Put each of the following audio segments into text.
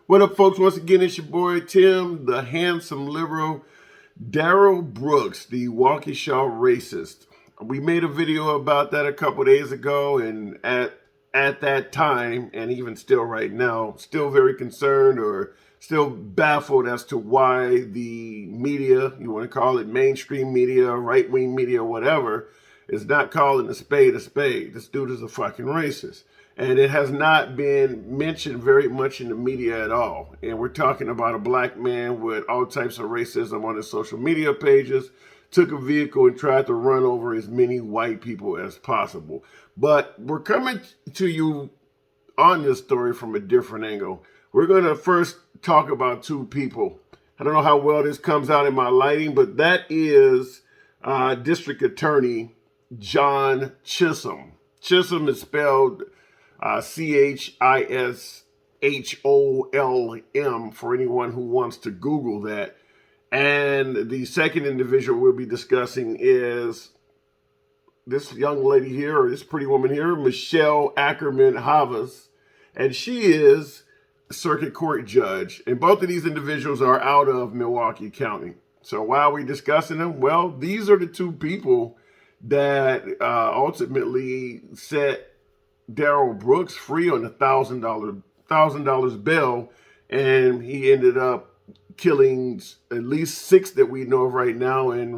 What up, folks? Once again, it's your boy Tim, the handsome liberal, Darrell Brooks, the Waukesha racist. We made a video about that a couple days ago, and at that time, and even still right now, still very concerned or still baffled as to why the media, you want to call it mainstream media, right-wing media, whatever, is not calling a spade a spade. This dude is a fucking racist. And it has not been mentioned very much in the media at all. And we're talking about a black man with all types of racism on his social media pages, took a vehicle and tried to run over as many white people as possible. But we're coming to you on this story from a different angle. We're going to first talk about two people. I don't know how well this comes out in my lighting, but that is District Attorney John Chisholm. Chisholm is spelled Chisholm for anyone who wants to Google that. And the second individual we'll be discussing is this young lady here, or this pretty woman here, Michelle Ackerman Havas. And she is a circuit court judge. And both of these individuals are out of Milwaukee County. So why are we discussing them? Well, these are the two people that ultimately set Darrell Brooks free on a $1,000 bail, and he ended up killing at least 6 that we know of right now, and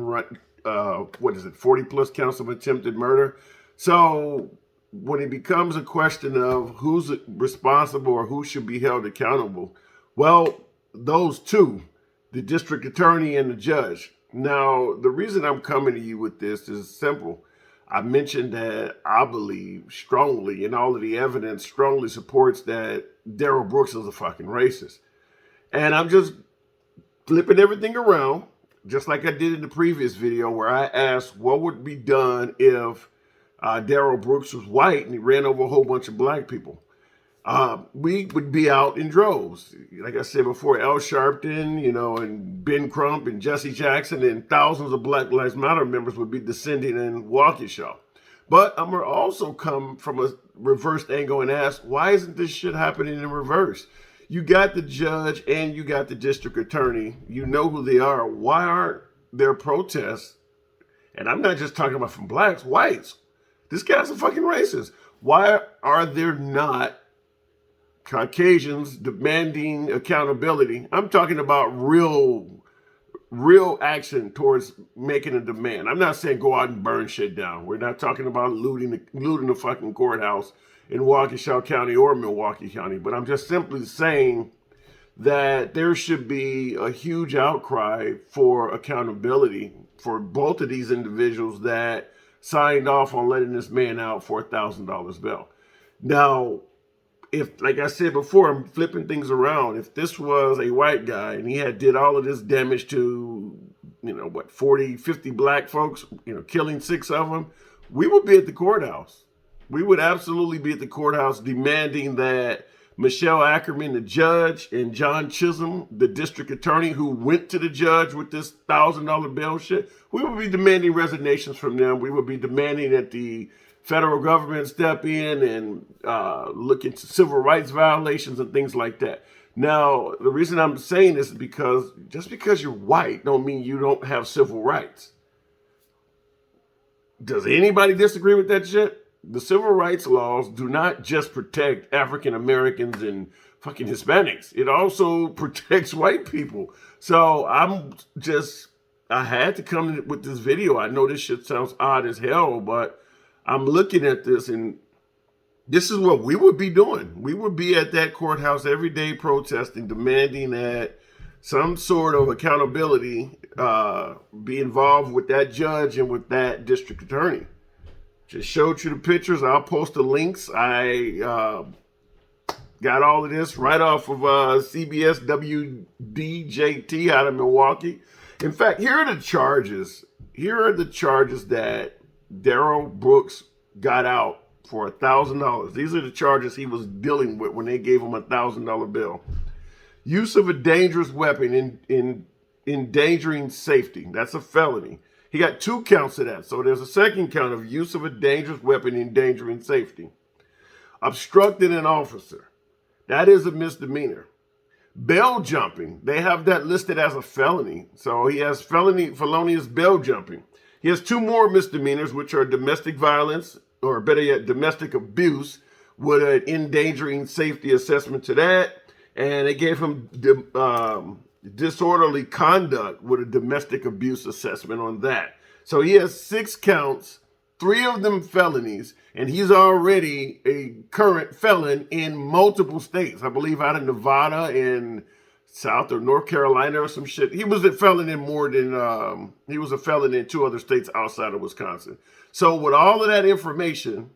40 plus counts of attempted murder. So when it becomes a question of who's responsible or who should be held accountable, well, those two, the district attorney and the judge. Now, the reason I'm coming to you with this is simple. I mentioned that I believe strongly, and all of the evidence strongly supports that Darrell Brooks is a fucking racist. And I'm just flipping everything around, just like I did in the previous video where I asked what would be done if Darrell Brooks was white and he ran over a whole bunch of black people. We would be out in droves. Like I said before, Al Sharpton, and Ben Crump and Jesse Jackson and thousands of Black Lives Matter members would be descending in Waukesha. But I'm going to also come from a reversed angle and ask, why isn't this shit happening in reverse? You got the judge and you got the district attorney. You know who they are. Why aren't there protests? And I'm not just talking about from blacks, whites. This guy's a fucking racist. Why are there not Caucasians demanding accountability? I'm talking about real action towards making a demand. I'm not saying go out and burn shit down. We're not talking about looting the fucking courthouse in Waukesha County or Milwaukee County. But I'm just simply saying that there should be a huge outcry for accountability for both of these individuals that signed off on letting this man out for $1,000 bail. Now, if, like I said before, I'm flipping things around. If this was a white guy and he did all of this damage to, 40, 50 black folks, killing 6 of them, we would be at the courthouse. We would absolutely be at the courthouse demanding that Michelle Ackerman, the judge, and John Chisholm, the district attorney who went to the judge with this $1,000 bail shit, we would be demanding resignations from them. We would be demanding that the federal government step in and look into civil rights violations and things like that. Now, the reason I'm saying this is because just because you're white don't mean you don't have civil rights. Does anybody disagree with that shit? The civil rights laws do not just protect African Americans and fucking Hispanics. It also protects white people. So I had to come with this video. I know this shit sounds odd as hell, but I'm looking at this, and this is what we would be doing. We would be at that courthouse every day protesting, demanding that some sort of accountability be involved with that judge and with that district attorney. Just showed you the pictures. I'll post the links. I got all of this right off of CBS WDJT out of Milwaukee. In fact, here are the charges. Here are the charges that Darrell Brooks got out for $1,000. These are the charges he was dealing with when they gave him a $1,000 bill. Use of a dangerous weapon in endangering safety. That's a felony. He got 2 counts of that. So there's a second count of use of a dangerous weapon endangering safety. Obstructing an officer. That is a misdemeanor. bail jumping. They have that listed as a felony. So he has felonious bail jumping. He has 2 more misdemeanors, which are domestic violence, or better yet, domestic abuse, with an endangering safety assessment to that. And they gave him disorderly conduct with a domestic abuse assessment on that. So he has 6 counts, 3 of them felonies, and he's already a current felon in multiple states. I believe out in Nevada and South or North Carolina or some shit. He was a felon in more than, he was a felon in 2 other states outside of Wisconsin. So with all of that information,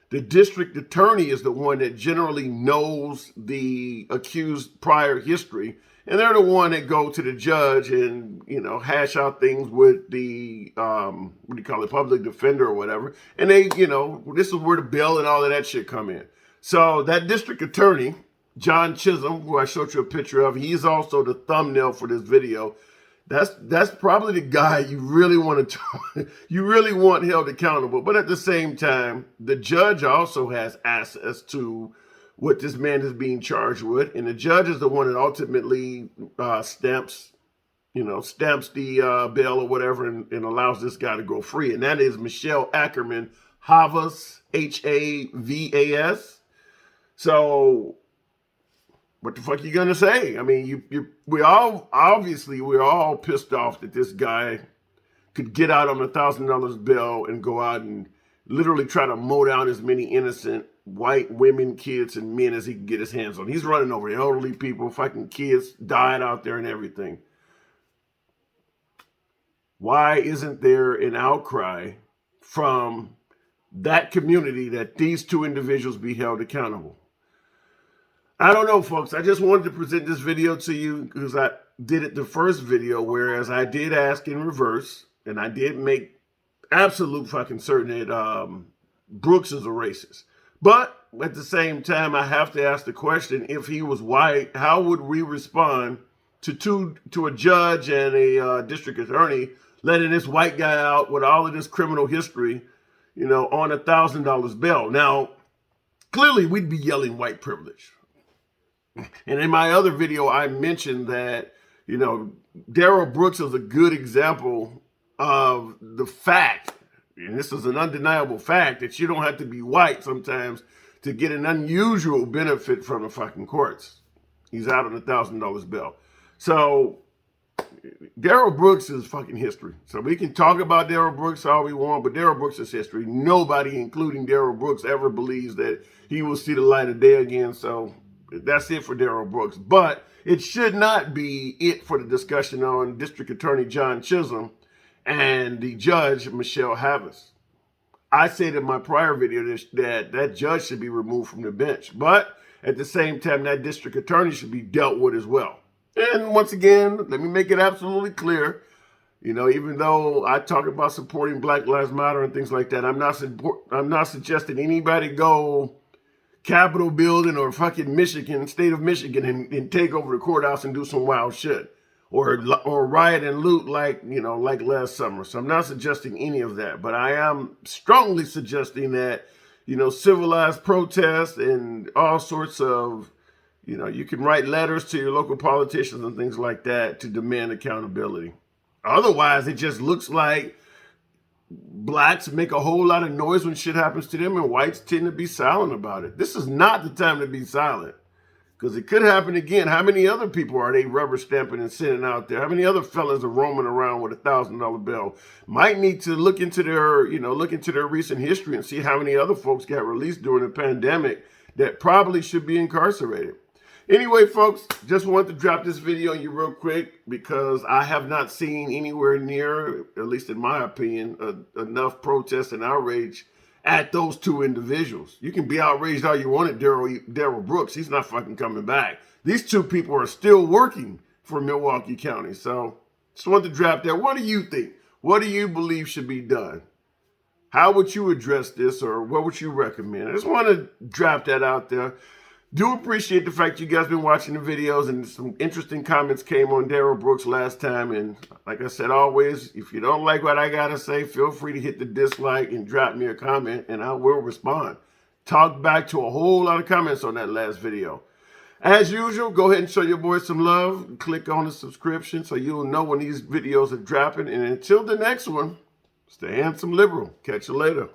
the district attorney is the one that generally knows the accused prior history. And they're the one that go to the judge and, you know, hash out things with the, what do you call it, public defender or whatever. And they, you know, this is where the bail and all of that shit come in. So that district attorney, John Chisholm, who I showed you a picture of, he's also the thumbnail for this video. That's probably the guy you really want to you really want held accountable. But at the same time, the judge also has access to what this man is being charged with, and the judge is the one that ultimately stamps the bail or whatever, and allows this guy to go free. And that is Michelle Ackerman, Havas, Havas. So what the fuck are you gonna say? I mean, we're all pissed off that this guy could get out on $1,000 bail and go out and literally try to mow down as many innocent white women, kids, and men as he can get his hands on. He's running over elderly people, fucking kids dying out there and everything. Why isn't there an outcry from that community that these 2 individuals be held accountable? I don't know, folks. I just wanted to present this video to you because I did it the first video, whereas I did ask in reverse, and I did make absolute fucking certain that Brooks is a racist. But at the same time, I have to ask the question, if he was white, how would we respond to a judge and a district attorney letting this white guy out with all of this criminal history, you know, on $1,000 bail? Now, clearly we'd be yelling white privilege. And in my other video, I mentioned that, you know, Darrell Brooks is a good example of the fact, and this is an undeniable fact, that you don't have to be white sometimes to get an unusual benefit from the fucking courts. He's out on $1,000 bail. So Darrell Brooks is fucking history. So we can talk about Darrell Brooks all we want, but Darrell Brooks is history. Nobody, including Darrell Brooks, ever believes that he will see the light of day again. So that's it for Darrell Brooks. But it should not be it for the discussion on District Attorney John Chisholm and the judge, Michelle Havas. I said in my prior video that judge should be removed from the bench. But at the same time, that district attorney should be dealt with as well. And once again, let me make it absolutely clear, you know, even though I talk about supporting Black Lives Matter and things like that, I'm not suggesting anybody go Capitol building or fucking Michigan, state of Michigan, and take over the courthouse and do some wild shit, or riot and loot like last summer. So I'm not suggesting any of that, but I am strongly suggesting that, you know, civilized protests and all sorts of, you know, you can write letters to your local politicians and things like that to demand accountability. Otherwise, it just looks like blacks make a whole lot of noise when shit happens to them, and whites tend to be silent about it. This is not the time to be silent, because it could happen again. How many other people are they rubber stamping and sending out there? How many other fellas are roaming around with $1,000 bill? Might need to look into their recent history and see how many other folks got released during the pandemic that probably should be incarcerated. Anyway, folks, just wanted to drop this video on you real quick because I have not seen anywhere near, at least in my opinion, enough protest and outrage at those 2 individuals. You can be outraged all you want at Darrell Brooks. He's not fucking coming back. These 2 people are still working for Milwaukee County. So just wanted to drop that. What do you think? What do you believe should be done? How would you address this, or what would you recommend? I just want to drop that out there. Do appreciate the fact you guys been watching the videos, and some interesting comments came on Darrell Brooks last time. And like I said, always, if you don't like what I got to say, feel free to hit the dislike and drop me a comment, and I will respond. Talk back to a whole lot of comments on that last video. As usual, go ahead and show your boy some love. Click on the subscription so you'll know when these videos are dropping. And until the next one, stay handsome liberal. Catch you later.